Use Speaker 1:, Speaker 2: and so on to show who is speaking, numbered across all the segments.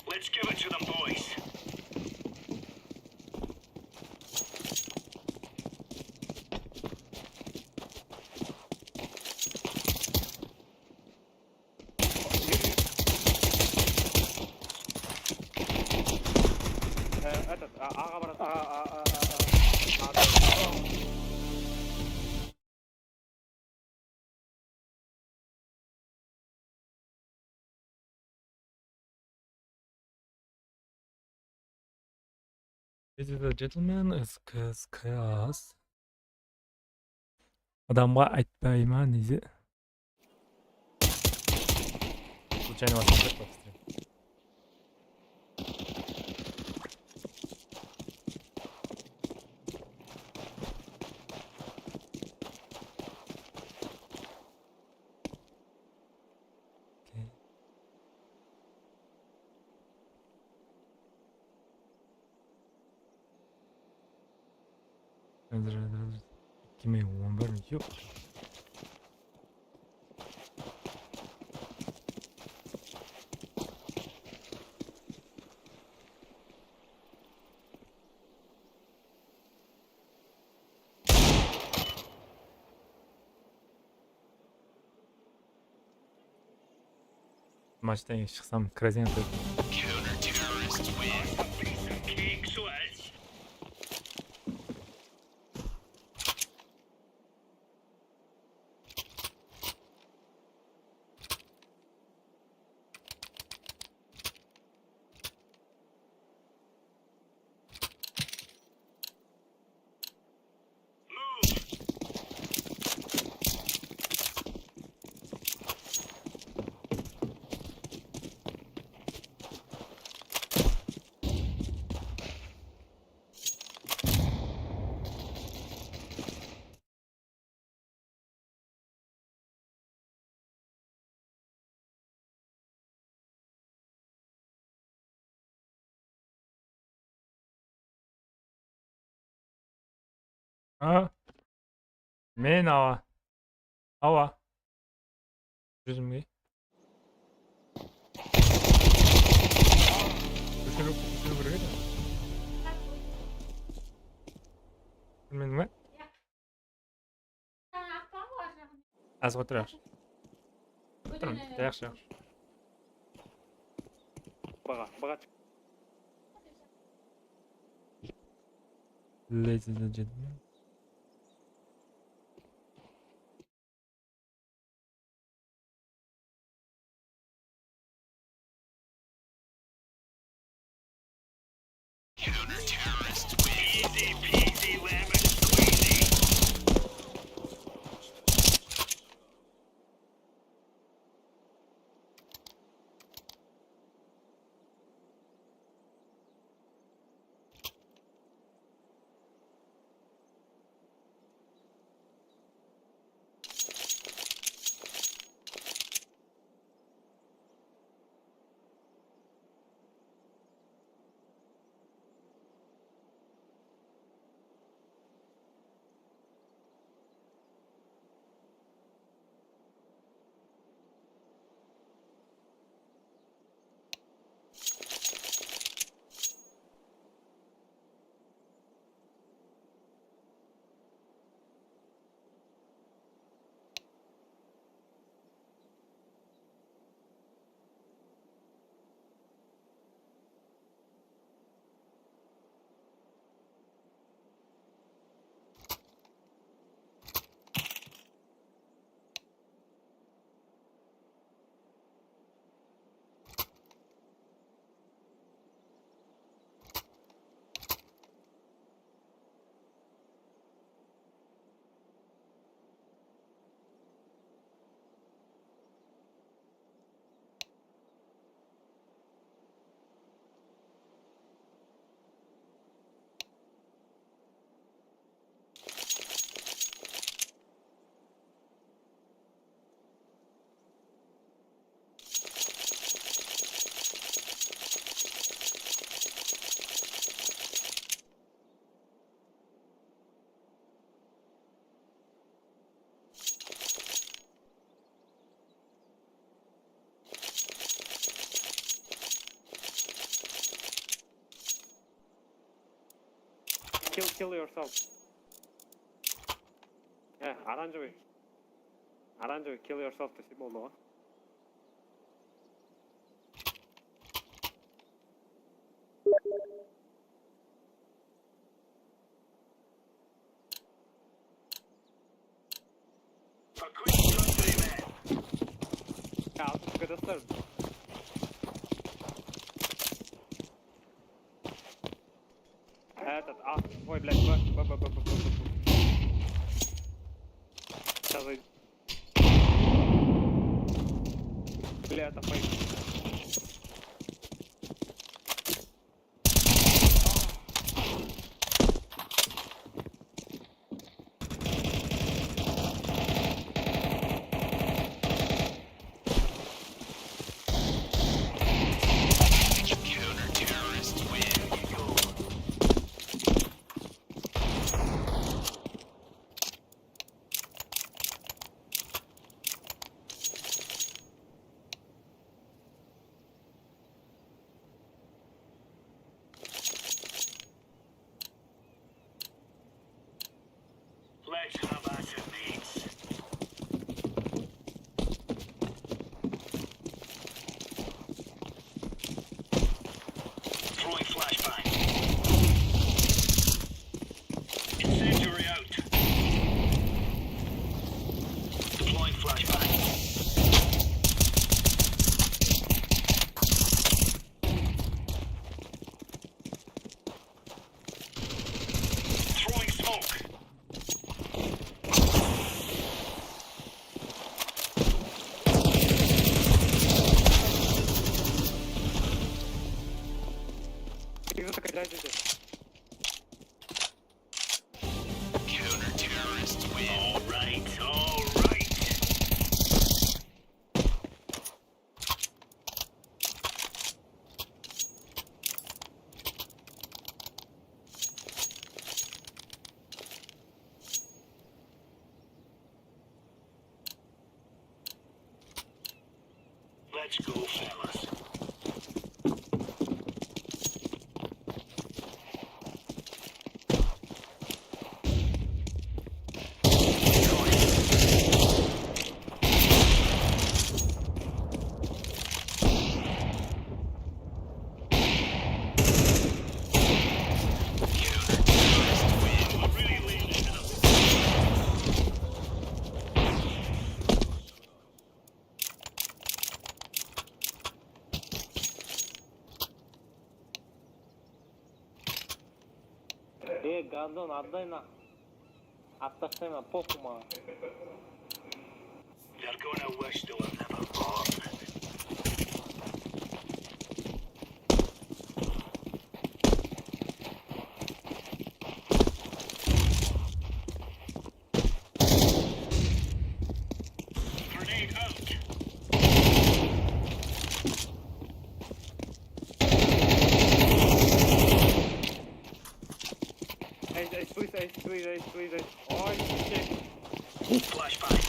Speaker 1: Let's give it to them, boys.
Speaker 2: этот, Аға барады.
Speaker 3: The gentleman is chaos. Адамға айтпай ма незе? Случайно вас не посмотрел. Кеме 11 yok. Maçtan çıksam krezin yapıyorum.
Speaker 1: Counter-terrorists win. Piece of cake, Swaz.
Speaker 3: 아, 매 나와. 나와. 조심히. 조심히 그러겠다. 그러면 Az oturar. Oturun, yaxshi.
Speaker 2: Bağa çık.
Speaker 3: Ladies and gentlemen.
Speaker 1: Counter-terrorists win. Easy peasy lemon squeezy.
Speaker 2: Kill yourself. Оранжевый. Оранжевый, kill yourself десе болды ғой.
Speaker 1: A quick country man.
Speaker 2: Алтын кадастар. Этот, ой, блядь, Б. Сейчас зайду. Бля, это фейк.
Speaker 1: Counter-terrorists win. Let's have at it, mates. Throwing flashbang. Incendiary out. Deploying flashbang. Throwing smoke. Counter-terrorists win. All right. Let's go, fellas. Counter-terrorists win. I'm really leaning into them.
Speaker 2: Гандон, отдай на. Оттастай на, похуй маған.
Speaker 1: They're gonna wish they were never born. Grenade out.
Speaker 2: Squeeze. Ой, shit.
Speaker 1: Flashbang.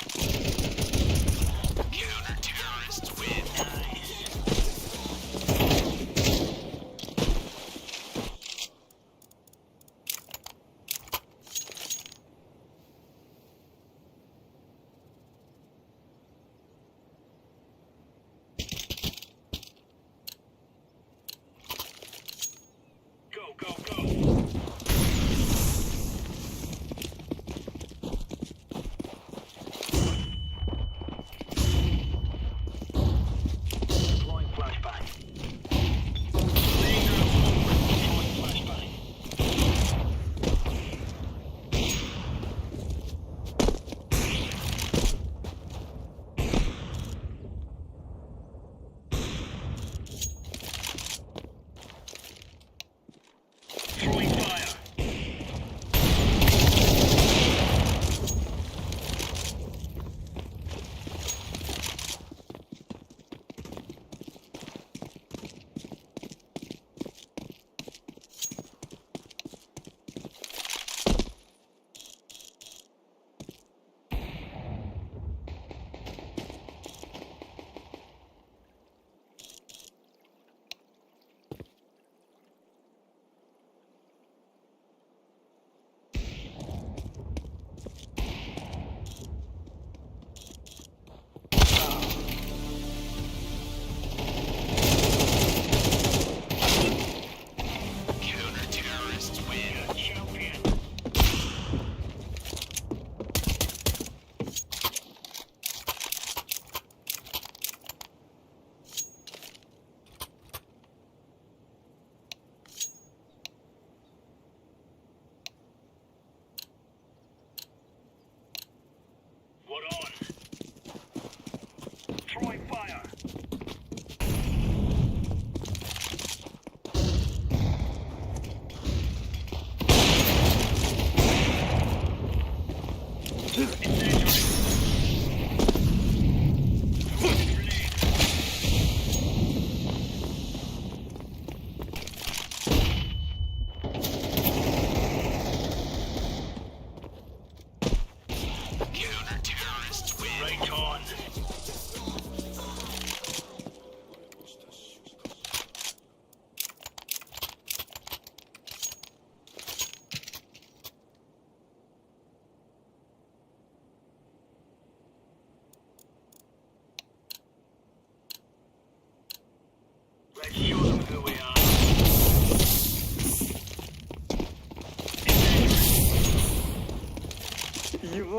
Speaker 1: Counter-terrorists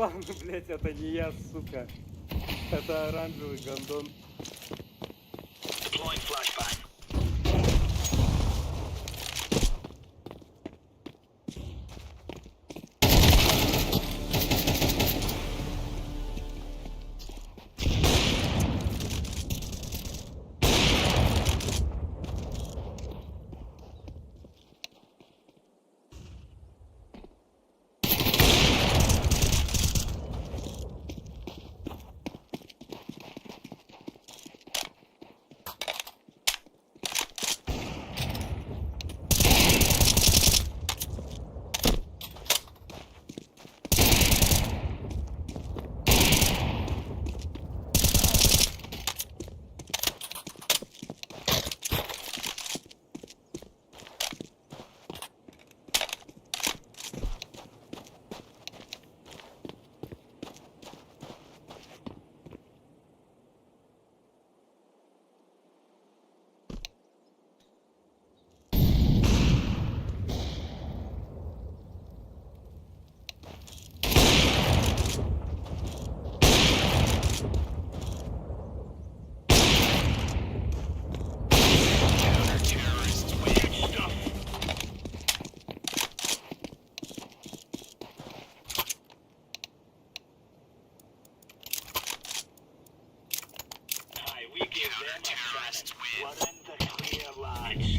Speaker 2: ладно, блядь, это не я, сука. Это оранжевый гондон.
Speaker 1: Deploying flashbang. Terrorists, weird stuff. Aye, we give them a chance. We're in the clear, lads.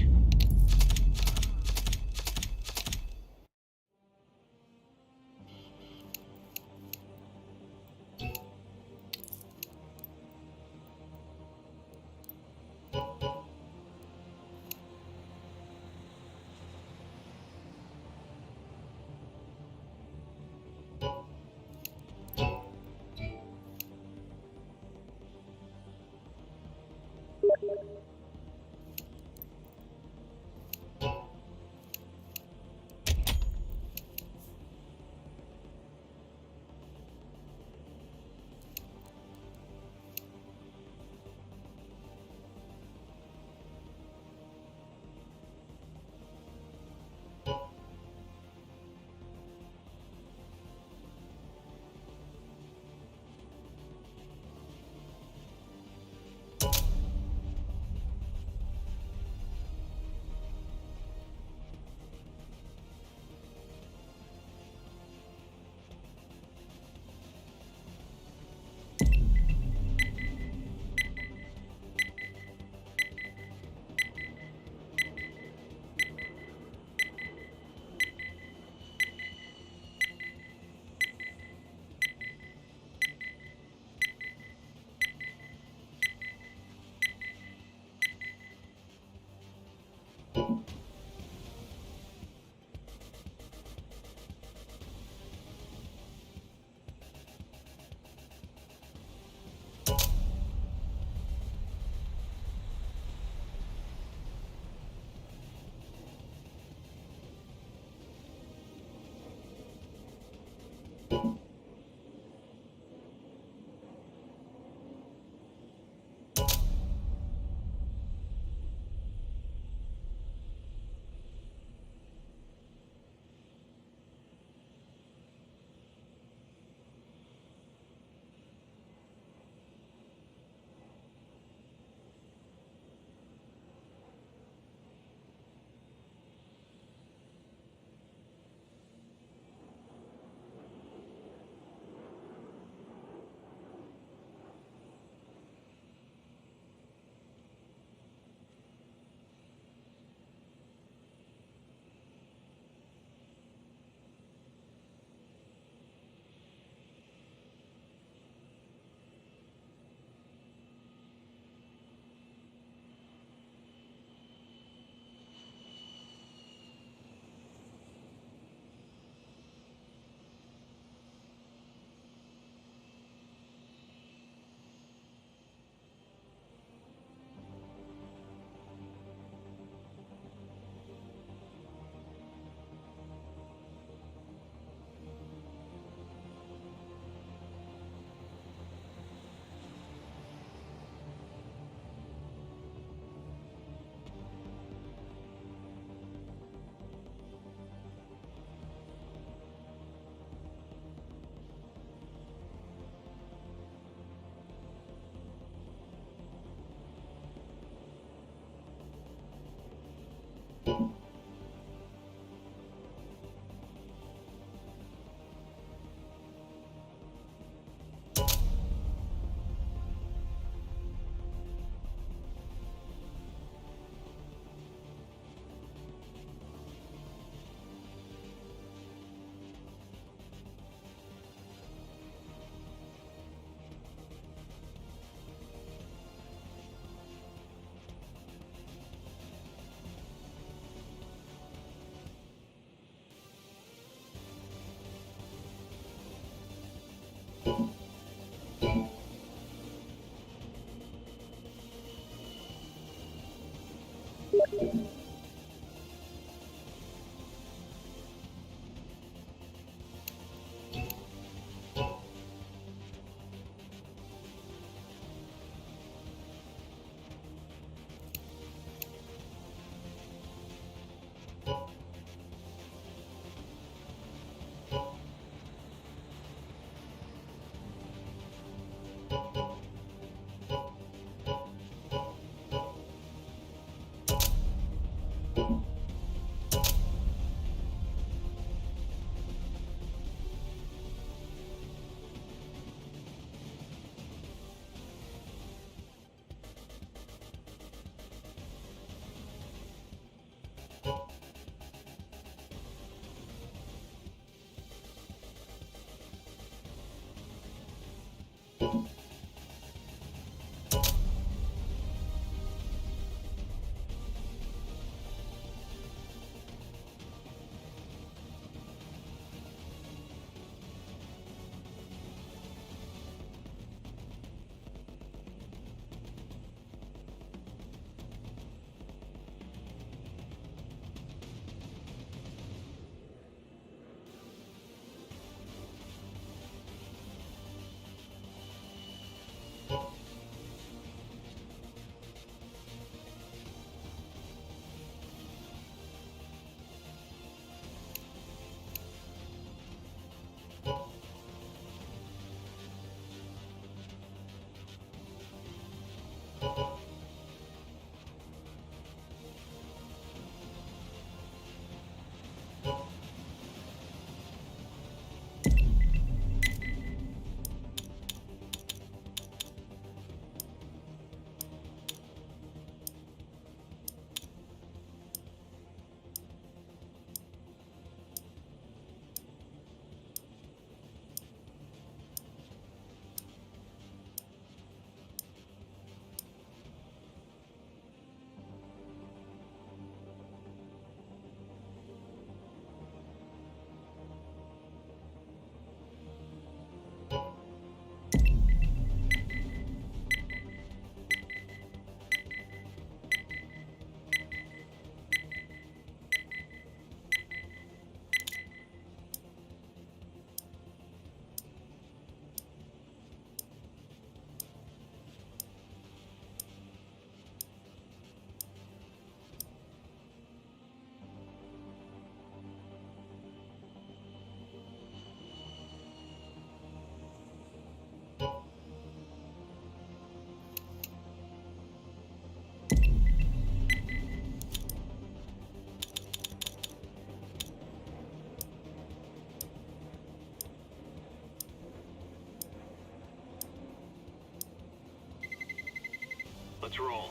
Speaker 1: Let's roll.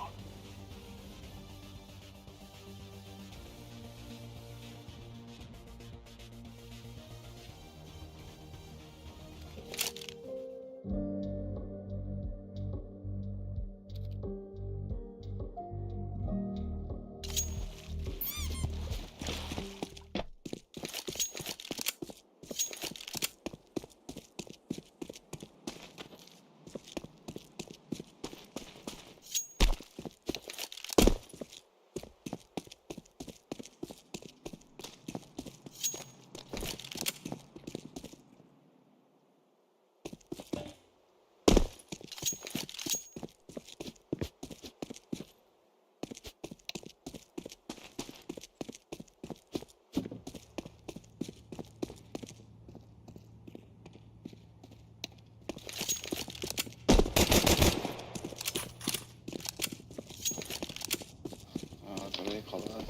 Speaker 4: Burayı kala.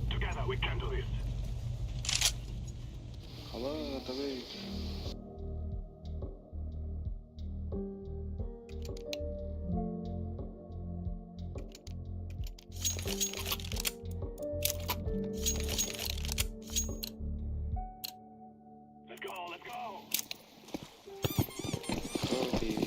Speaker 1: Together we can do this.
Speaker 4: Kala tabii.
Speaker 1: Let's go, let's go.
Speaker 4: Çok iyi.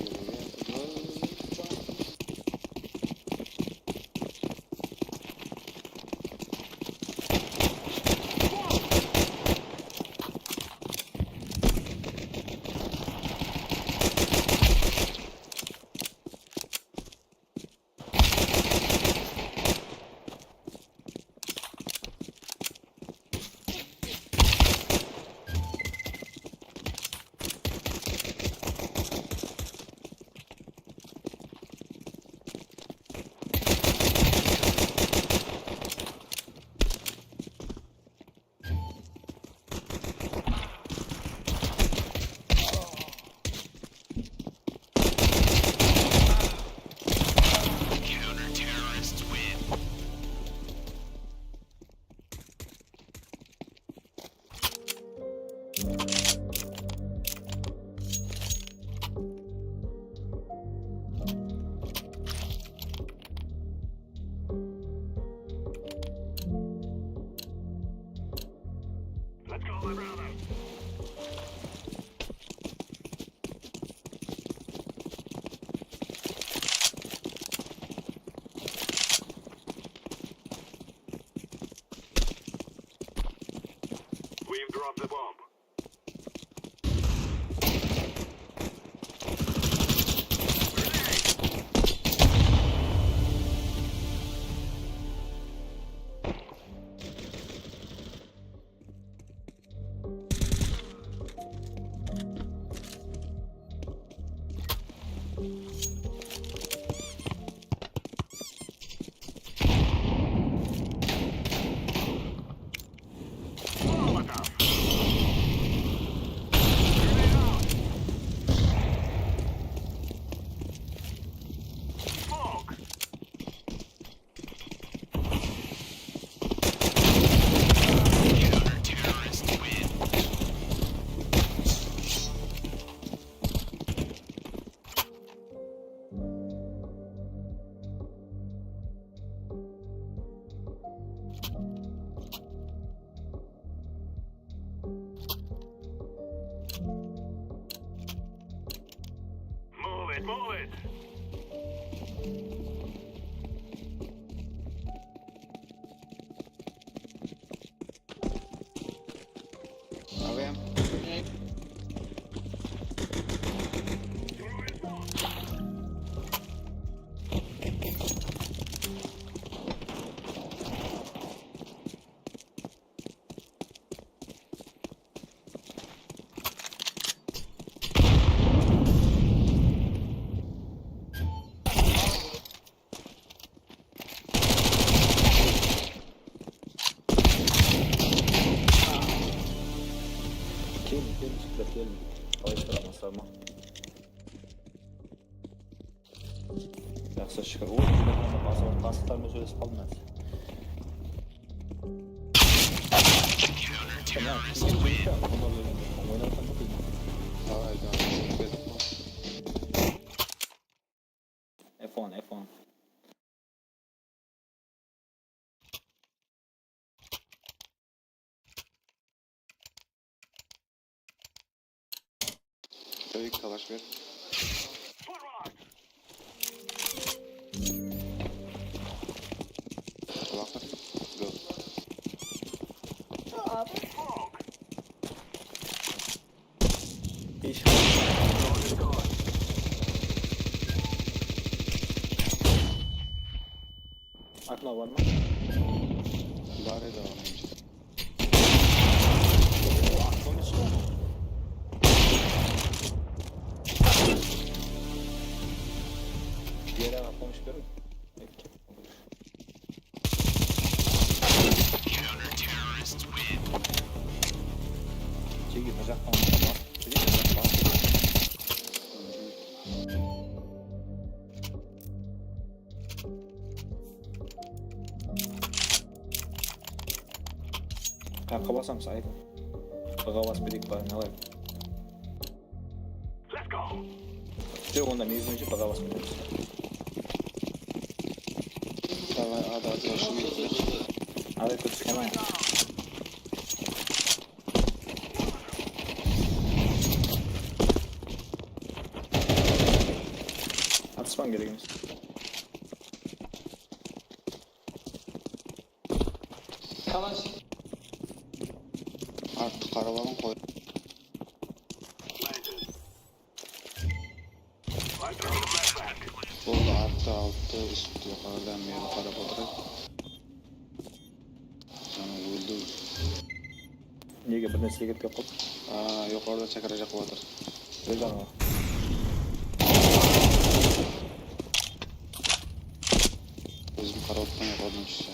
Speaker 1: Let's go, my brother. We've dropped the bomb. Molotov. Grenade out. Smoke. Counter-terrorists win. Move it, move it.
Speaker 4: AVM. Kim çıkart gelme. Alıştırma sarma. Yaxşı çıxır. O kimə basar, paslar məsələsi qalmaz.
Speaker 1: Counter-terrorists win.
Speaker 4: Hayda.
Speaker 2: F10, F10.
Speaker 4: Tabii ki kalaş ver.
Speaker 1: Put rock.
Speaker 4: Kulaklar. Go.
Speaker 1: Smoke.
Speaker 2: İş. Akla var mı?
Speaker 4: Bari devam edeceğiz.
Speaker 2: Aklım içi var. Yere atlamış görün.
Speaker 1: Counter-terrorists win.
Speaker 2: Çekil, bacak falan var. Çekil, bacak var. Kakka basam saydım. Kakka bas birik var, ne var?
Speaker 1: Let's go.
Speaker 2: Yok onda mezuncu kakka bas birik.
Speaker 4: Давай, hadi başım gitti.
Speaker 2: Hadi kut hemen. Atışman gerekimiz.
Speaker 4: Artık karavanı koy.
Speaker 1: I throw the flashback.
Speaker 4: Oldu artı altı üstü yukarıdan bir yere para bırak. Sana öldü.
Speaker 2: Niye bir nesile git yapıp?
Speaker 4: Aa yukarıda çekirecek vardır.
Speaker 2: Öyle ama.
Speaker 4: Bizim karavandan yapalım işte.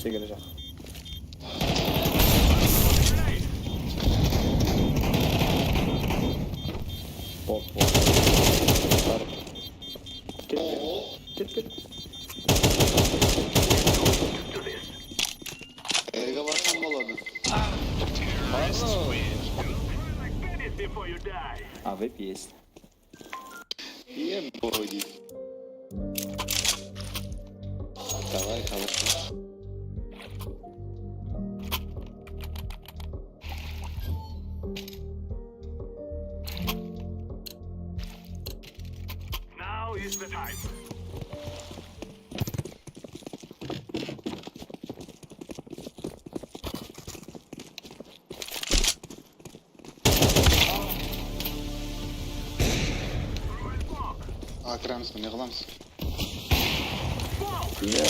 Speaker 2: Şey gelecek. Bol bol. Sarı. Git git.
Speaker 4: Erge varsan oldu.
Speaker 1: Finish before you die.
Speaker 5: AWP есть.
Speaker 4: Yeah, boy. Давай, хорошо.
Speaker 1: Now is the time.
Speaker 4: Akıramız mı? Ne kılamız?
Speaker 5: Ya.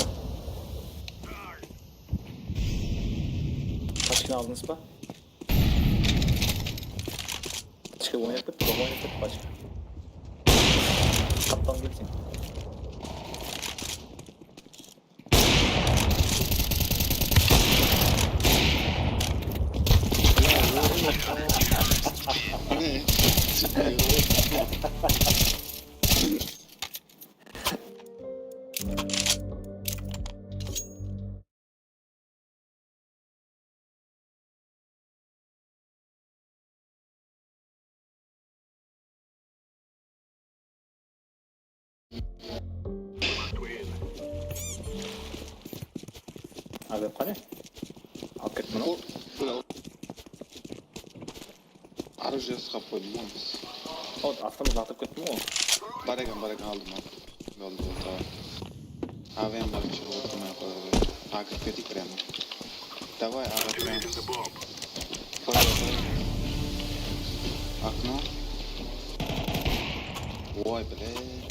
Speaker 5: Kaç kilo aldınız mı? Başka oynatıp, başka. Kaptan gitsin.
Speaker 4: Ne?
Speaker 5: AWP ne? Alып кетті мынау.
Speaker 4: Оружие sıkap koydum oğlum biz.
Speaker 5: О, автомат атып кетті ме ол?
Speaker 4: Baragan aldım abi. Oldu tamam. AVM var içeri oturmaya koyuyor. Akıp dedik kremi. Давай,
Speaker 1: Activating
Speaker 4: Akıp.
Speaker 1: the bomb.
Speaker 4: Окно. Ой, блядь.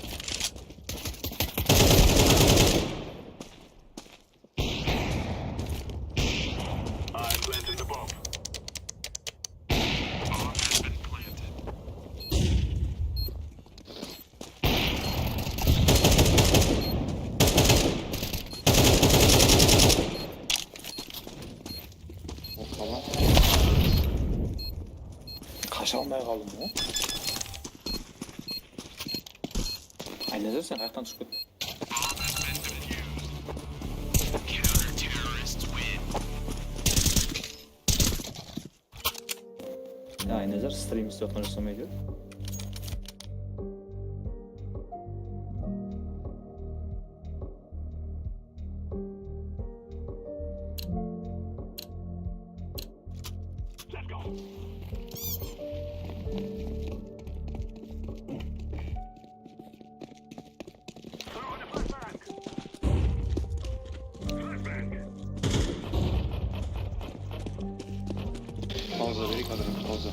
Speaker 1: I planted the bomb.
Speaker 4: O falan.
Speaker 5: Kaça almaya kaldım ya. Ay ne dersen ayaktan çıkıp. Ya ne der stream istiyor konuşmaya ediyor.
Speaker 1: Let's go. Throwing a flashbang. Flashbang.
Speaker 4: Pauza verik alırım. Pauza.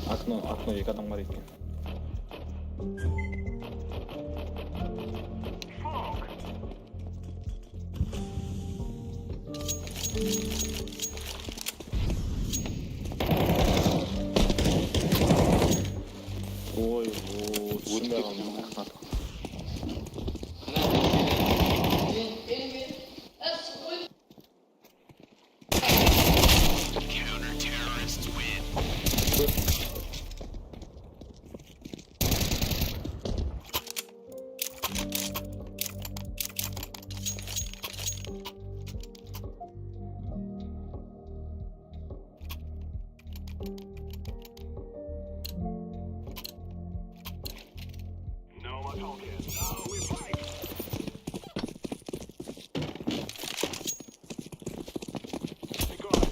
Speaker 5: Akno iki adam var ekan.
Speaker 1: Fog.
Speaker 5: Oy düşünmeye kaldım.
Speaker 1: No more talking. Now we fight. Be gone.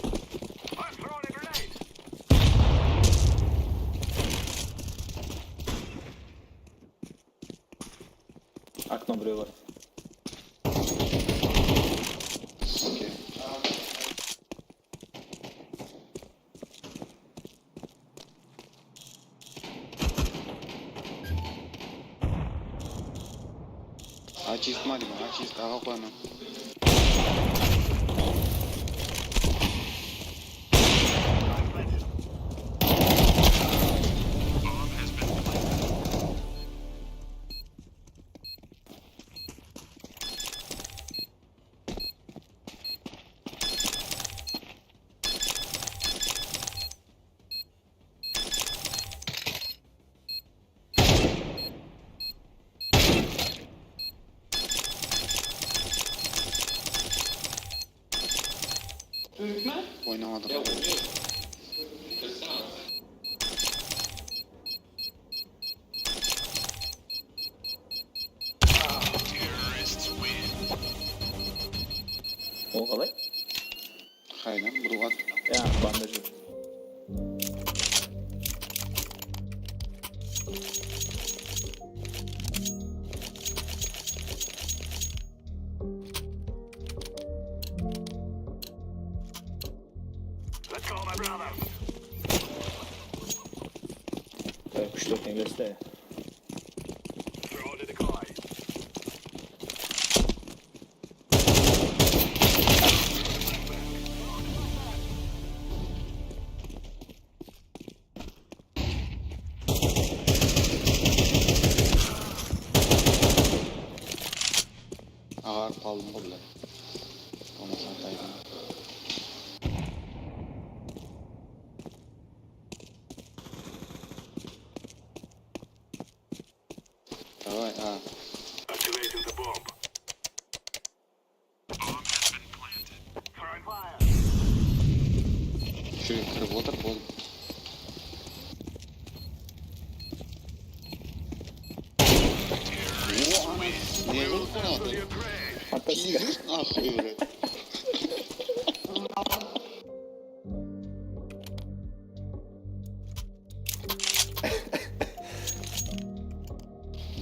Speaker 1: I'm throwing a grenade.
Speaker 5: Akno buraya var.
Speaker 4: Okey. Açist mali mi? Açist ağa koyma.
Speaker 1: I'm planted. Bomb has been planted.
Speaker 4: Tamam.
Speaker 1: Terrorists win.
Speaker 5: O kalay.
Speaker 4: Hayran bir at.
Speaker 5: Ya bandajı.
Speaker 1: Let's go, my brother.
Speaker 5: 3-4 engelsi de.
Speaker 1: Throw to the decoy.
Speaker 4: Ağır kaldım burada. Onu sataydım. Давай,
Speaker 1: Activating the bomb. Bomb has been planted. Throwing fire.
Speaker 4: şuraya kırıp otur bol. Niye vurmadın?
Speaker 1: Your prey.
Speaker 5: Fantastik.
Speaker 4: Ah öyle.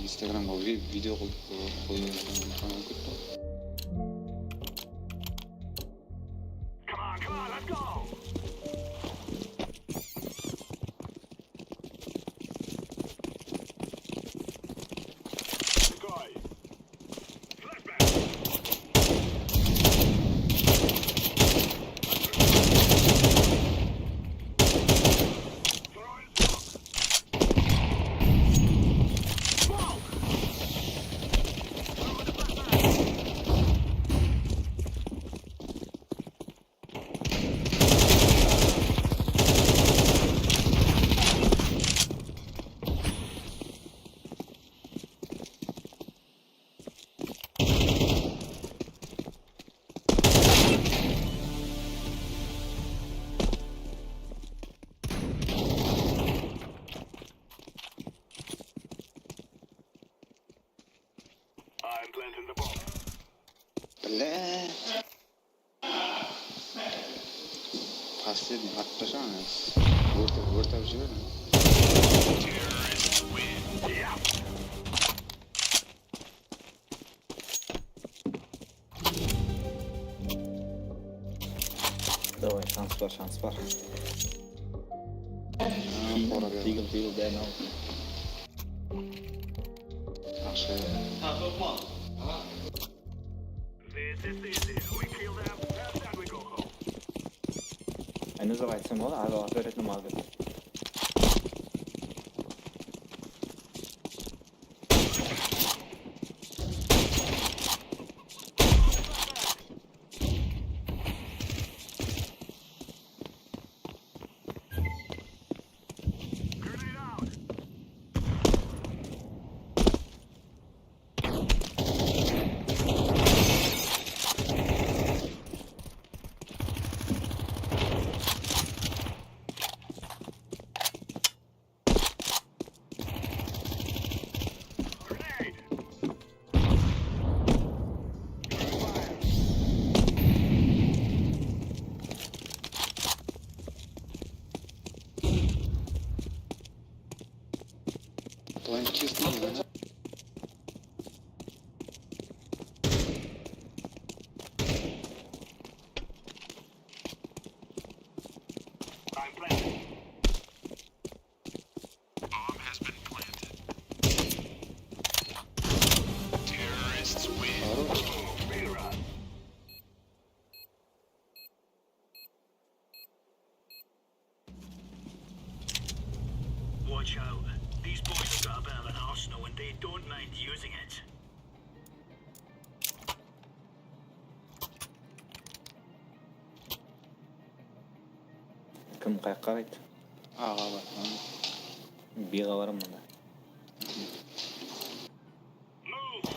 Speaker 4: Instagram'a video koyuyorum. Tamam kötü.
Speaker 1: Come on, let's go. Decoy. Flashback. Throwing smoke. Throwing the flashback. I'm planting the bomb.
Speaker 4: Bile. Pas edin, atlasana. Vurta bir şey var mı?
Speaker 1: Terrorists win. Yeah.
Speaker 5: Давай, şans var, şans var.
Speaker 4: Pora bir
Speaker 5: Deagle değerli al.
Speaker 4: aşağıya.
Speaker 1: This is easy. We kill them, and then we go home.
Speaker 5: Ne zaman açsam o da abi öğretmen abi.
Speaker 1: Grenade out. Grenade.
Speaker 4: Ulan 200 değil mi?
Speaker 1: I'm planting. Bomb has been planted. Terrorists win.
Speaker 4: Doğru.
Speaker 1: Speed run. Watch out. These boys have got a bit of an arsenal and they don't mind using it.
Speaker 5: Kim qayaqqa qaraydi?
Speaker 4: Ağa var.
Speaker 5: Biga varım bunda.
Speaker 1: Move!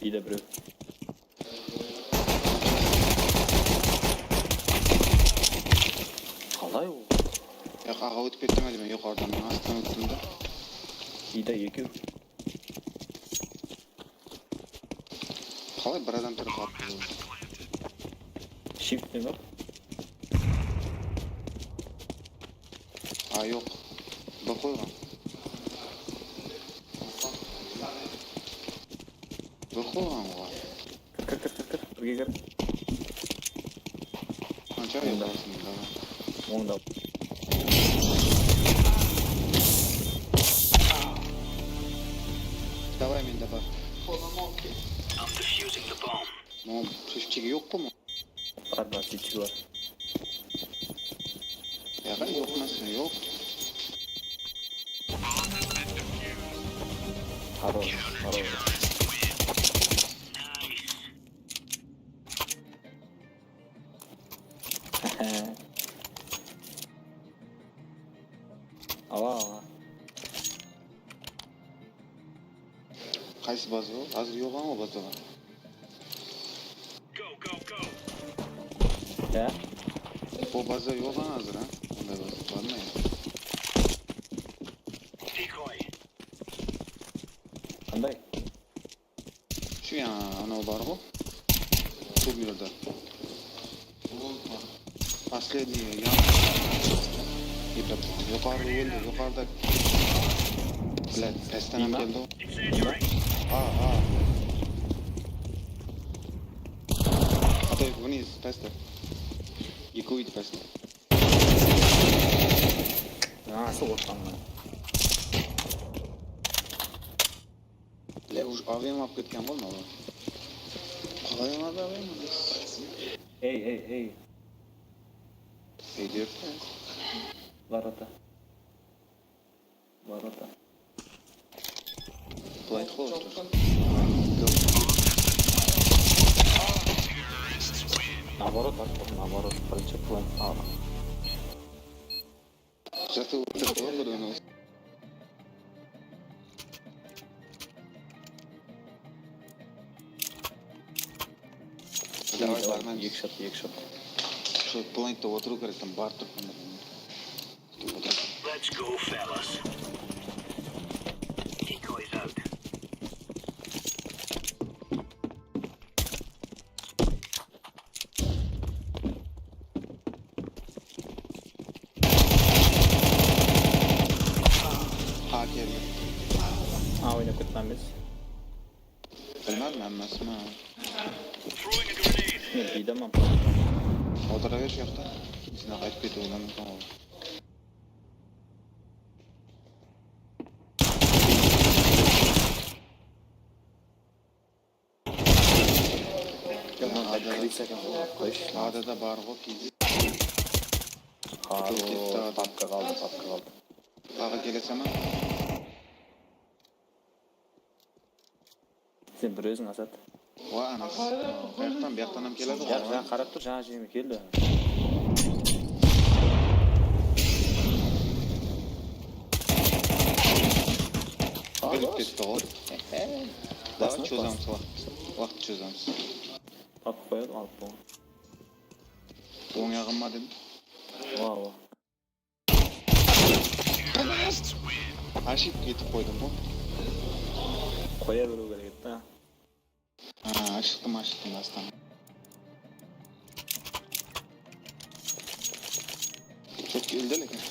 Speaker 5: İyi de bro. Qalay u?
Speaker 4: Yo'q, ağa o'tib ketdimi men yuqoridan astdan o'tdim-da.
Speaker 5: İyi de iki.
Speaker 4: Qalay bir odam turib qolibdi.
Speaker 5: Shift mi var?
Speaker 4: Ha, yo'q. Bir qo'ygan. Bir qo'ygan u.
Speaker 5: Kır. Birga kir.
Speaker 4: Qancha yo'qasin da.
Speaker 5: Onda.
Speaker 4: Davay menda bor.
Speaker 1: I'm defusing the bomb.
Speaker 4: Mom, shishchiga yo'qmi?
Speaker 5: Var içi var.
Speaker 4: Yo'q, yo'qmasin, yo'q.
Speaker 5: Haro.
Speaker 1: Nice.
Speaker 5: Ava.
Speaker 4: Qaysi baza u? Hozir yo'qmi bazalar?
Speaker 1: Go.
Speaker 5: Ya.
Speaker 4: Bu baza yo'qmi hozir, ha? Bunday baza bormi?
Speaker 1: Decoy.
Speaker 5: Qanday?
Speaker 4: Shu ana bor-ku. Shu yerda. Последний yuqorida o'ldi, yuqorida. Bilat, pastdan ham keldi.
Speaker 1: Incendiary.
Speaker 4: Ha. Aday vniz, pastda. Ikki uydi pastda.
Speaker 5: Nasıl ortamda?
Speaker 4: Le, uj avem olib ketgan bo'lmadi. Qo'yamadi avem.
Speaker 5: Ey.
Speaker 4: Ey deyapti.
Speaker 5: Ворота.
Speaker 4: Playt qo'ydi.
Speaker 5: Наоборот. Birinchi plan.
Speaker 4: Zati o'tirdi o'g'lini. Давай, бармен.
Speaker 5: Екі шот.
Speaker 4: Shu playtda o'tiruv kerak, tam bar turibman.
Speaker 1: Let's go, fellas. Decoys out.
Speaker 4: Ha keldi.
Speaker 5: O'ynab ketganmiz.
Speaker 4: Bilmadim hammasini.
Speaker 1: Throwing a grenade.
Speaker 5: Men bidaman.
Speaker 4: O'tiraver shu yoqda. Seni qaytib ketuvdan mumkin.
Speaker 5: Qo'yish.
Speaker 4: Adada bor-ku kiz.
Speaker 5: Papka qoldi.
Speaker 4: Tag'i kelasanmi?
Speaker 5: Sen bir o'zing Asad.
Speaker 4: Va anasi. Bu yoqdan ham keladi.
Speaker 5: Ya qarab tur, жаңа jimi keldi.
Speaker 4: O'lib ketdi o. Davay cho'zamiz vaqt cho'zamiz.
Speaker 5: Papka qo'yadi, olib qo'y.
Speaker 4: O'ng yog'imma dedim.
Speaker 5: Vau.
Speaker 4: Ashib ketib qo'ydim bu.
Speaker 5: Qo'yaveru kerak edi.
Speaker 4: Ha, ashibdim aslan. Çok keldi lekin.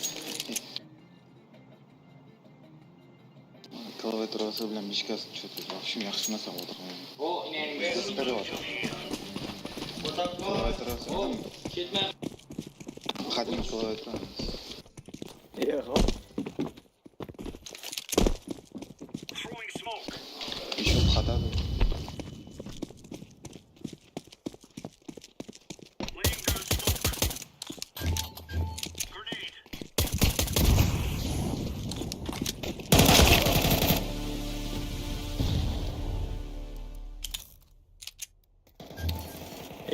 Speaker 4: Klaviaturasi bilan mishkasi tushadi. Shuni yaxshimasa o'tirmayman. O, inangiz. Klaviaturasi bilan ketma. Qadimiy klaviatura.
Speaker 5: Yo'q.
Speaker 1: Throwing smoke.
Speaker 4: Еще qadadi.
Speaker 1: Laying down smoke. Grenade.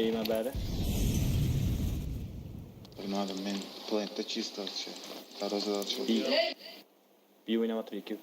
Speaker 5: Eğme bari.
Speaker 4: Bilmadim men plantda чисто вообще. Tarozada
Speaker 5: İyi. İyi oynamadı iki.